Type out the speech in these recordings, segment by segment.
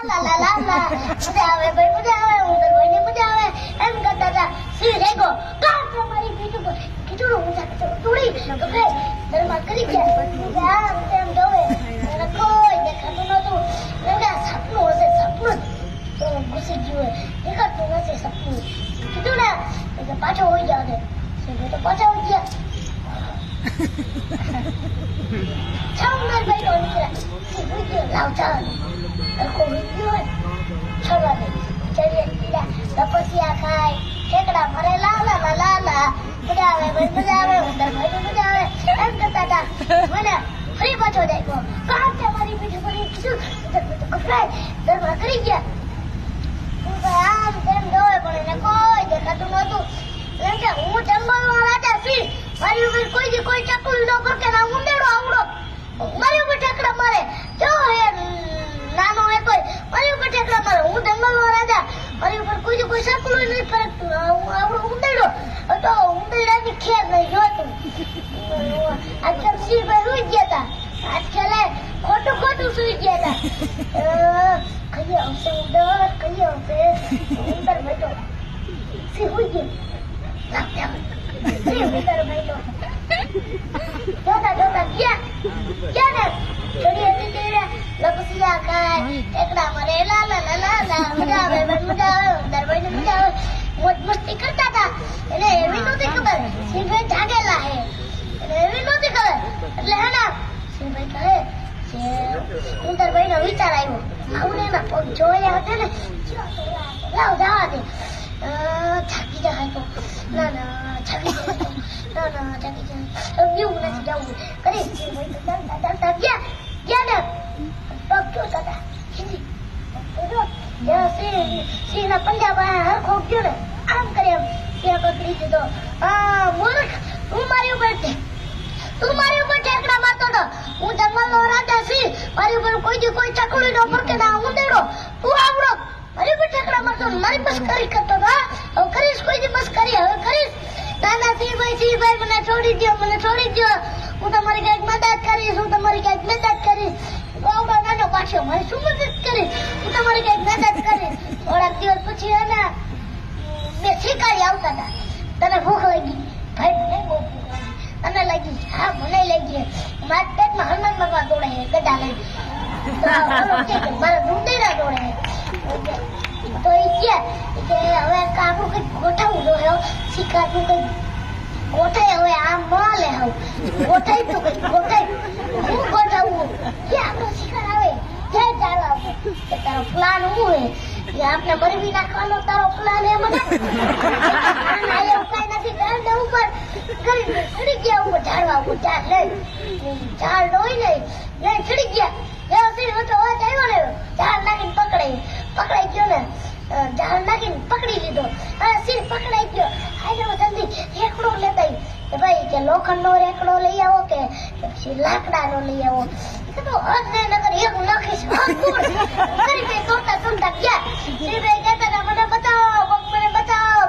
મજા આવે ભાઈ, મજા આવે. ઉંદર ભાઈને મજા આવે એમ કરતા હતા. સિંહ રેગો કાંટો મારી પીઠ ઉપર કીધું ઊંચા તોડી તો કે દરબાર કરી ગયા. આમ તેમ જોવે એને કોઈ દેખાતું નહોતું. એમ કે સપનું હશે, સપનું તો ઘૂસી ગયું દેખાતું નથી સપનું. કીધું ને કે પાછો હોઈ જાવ છે. સિંહ તો પાછા હોઈ ગયા. ઉંદર ભાઈ નો નીકળ્યા. સિંહ હોઈ ગયો લાવ ચાલ સરખો હોઈ ગયો હોય છોડવા દે. ચડીએ તપસ્યા ખાય ઠેકડા મરે લા મજા આવે ભાઈ, મજા આવે. ઉંદર ભાઈ મજા આવે એમ કરતા હતા. મને ફરી પાછો દેખો કાંટે મારી પીઠ પર કીધું કપડાય દરબાર કરી ગયા. હું ભાઈ આમ તેમ જોવે પણ એને કોઈ દેખાતું નહોતું. એમ કે હું જંગલનો રાજા સિંહ, મારી ઉપર કોઈ ચકલું ન ફરકે ના ઉંદેડો આવડો મારી ઉપર ઠેકડા મારે. જો હે નાનો હે કોઈ મારી ઉપર ઠેકડા મારે. હું જંગલનો રાજા, મારી ઉપર કોઈ ચકલું નહીં ફરકતું. હું આવડો ઉંદેડો તો ઉંદેડાની ખેર નહીં જોતું. આજકાલ સિંહભાઈ રૂઈ ગયા હતા. આજકાલ ખોટું સુઈ ગયા હતા. કઈ આવશે ઉંદર, કઈ આવશે ઉંદર બેઠો. સિંહ હોઈ ગયો. જોતા ગયા ને થોડી હતી લપસિયા ખાય ઠેકડા મારે લા મજા આવે મજા આવે. ઉંદર ભાઈ મજા આવે. મોજ મસ્તી કરતા હતા. એને એવી નહોતી ખબર સિંહભાઈ જાગેલા હે. એને એવી નહોતી ખબર. એટલે હે ને સિંહભાઈ કહે ઉંદર ભાઈ નો વિચાર આવ્યો. આવું એના પગ જોયા હતા ને લાવ જવા દે. થાકી જાય તો ના થાકી જાય તો ના થાકી જાય એવું નથી જવું કરી. ચાલતા ગયા ને પગ જોતા હતા. સિંહ ના પંજાબ હરખો ગયો ને આમ કરી ત્યાં પકડી દીધો. મૂર્ખ તું મારી ઉપર ઠેકડા મારતો હતો. હું જંગલનો રાજા સિંહ, મારી ઉપર કોઈ ચકલી નો ફરકે ના ઉંદેડો તું આવડો મારી ઉપર ઠેકડા મારતો મારી મસ્કરી કરતો હતો. હવે કરીશ કોઈ મસ્કરી હવે કરીશ. નાના સિંહભાઈ મને છોડી દો હું તમારી કઈક મદદ કરીશ. આવડો નાનો પાછો મારી શું મદદ કરીશ. હું તમારી કઈક મદદ કરીશ. થોડાક દિવસ પછી એને બે શિકારી આવતા હતા. તને ભૂખ લાગી ભાઈ? મને બહુ ભૂખ લાગી. તને લાગી? હા મને લાગી. મારા પેટમાં હનુમાન બાબા દોડે ગદા લઈ. મારા ઉંદેડા દોડે. તો એ કે હવે કાબુ કઈક ગોઠવવું જોઈએ. શિકારનું કઈક ગોઠાય. હવે આમ મળે હવે ગોઠાય તો કઈક ગોઠાય. હું ગોઠવવું કે આપણો શિકાર આવે ક્યાં ચાલો આપે તારો પ્લાન શું હોય કે આપણે મરવી નાખવાનો તારો પ્લાન એમ એવું કઈ નથી. ઝાડ ઉપર કરી ચડી ગયા ઉપર ઝાડવા ઉપર ઝાડ ઝાડ હોય ને ચડી ગયા. આવ્યો ને ઝાડ નાખીને પકડાઈ ગયો ને ઝાડ નાખીને પકડી લીધો. સિંહ પકડાઈ ગયો. આજો જલ્દી રેકડો લેતા કે ભાઈ કે લોખંડનો રેકડો લઈ આવો કે પછી લાકડાનો લઈ આવો. નગર એવું નાખીશ કરી કઈ તોડતા ગયા. સિંહભાઈ કહેતા હતા મને બચાવો કોક, મને બચાવો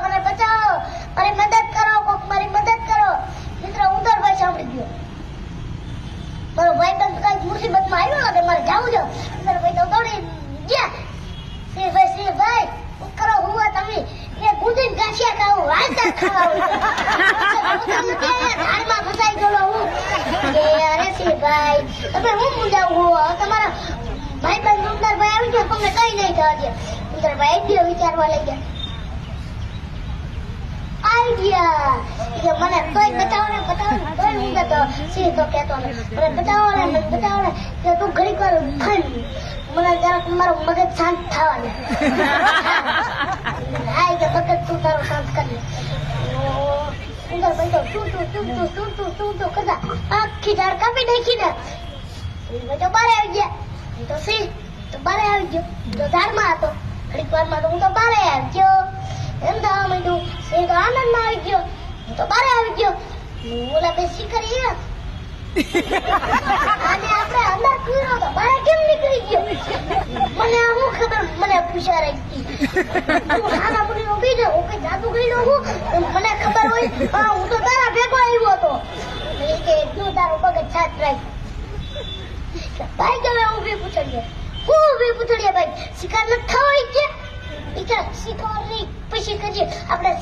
મારી મદદ કરો કોક, મારી મદદ કરો. મિત્ર ઉંદરભાઈ સાંભળી ગયો. મારો ભાઈ બંધ કઈક મુસીબતમાં આવ્યો લાગે મારે જાવું જો. ઉંદરભાઈ તો દોડી ગયા. સિંહભાઈ કરો હુવા તમે એ ગુંદીને ગાંઠિયા ખાવું વાંચા ખાવા ઝાડમાં ફસાઈ ગયો હું. અરે સિંહભાઈ તમે હું મૂંઝાવું તમારા ભાઈ બંધ ઉંદરભાઈ આવી ગયો તમને કઈ નહીં થવા દે. ઉંદરભાઈ આઈડિયા વિચારવા લઈ ગયા. આઈડિયા મને કોઈ બતાવો ને તોય હું કહેતો સિંહ તો કહેતો ને મને બતાવો ને કે તું ઘડીક વાર મને જરાક મારું મગજ શાંત થવાનું. હા કે મગજ તું તારું શાંત કરી. ઉંદરભાઈ તો તું કરતા આખી ઝાડ કાપી નાખી ને. તો બારે આવી ગયા. તો સિંહ તો બારે આવી ગયો. તો ઝાડમાં હતો. ઘડીક વારમાં તો હું તો બારે આવી ગયો. એમ થવા માંડ્યું. સિંહ તો આનંદમાં આવી ગયો. હું તો બારે આવી ગયો. ઓલા બે શિકારી અને આપણે અંદર કૂર્યો તો બારે કેમ નીકળી ગયો? મને શું ખબર. મને પૂછા રહી આના મુની નો બીજો હું કઈ જાદુ ગયો હું મને ખબર હોય. હું તો તારા ભેગો આવ્યો હતો. કે તું તારું પગ છાત રાખ ભાઈ. કે ઉભી પૂછડીએ ભાઈ.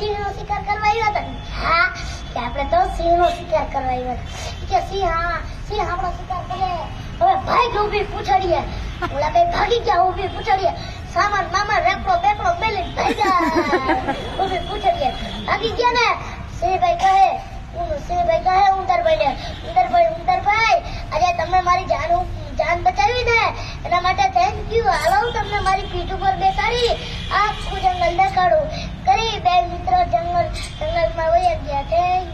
સિંહનો શિકાર કરવા આવ્યા હતા ને? હા કે આપણે તો સિંહનો શિકાર કરવા આવ્યા હતા કે સિંહ આપણો શિકાર કરે હવે ભાઈ ઊભી પૂછડીએ ઓલા બે ભાગી ગયા ઊભી પૂછડીએ સામાન મામા રેકડો બેકડો મેલી ભાગ્યા ઊભી પૂછડીએ ભાગી ગયા ને સિંહભાઈ કહે ઉંદરભાઈ આજે તમે મારી જાન બચાવી ને એના માટે થેન્ક યુ. હાલો તમને મારી પીઠ ઉપર બેસાડી આખું જંગલ દેખાડું કરી બે મિત્રો જંગલમાં વહી ગયા. થેન્ક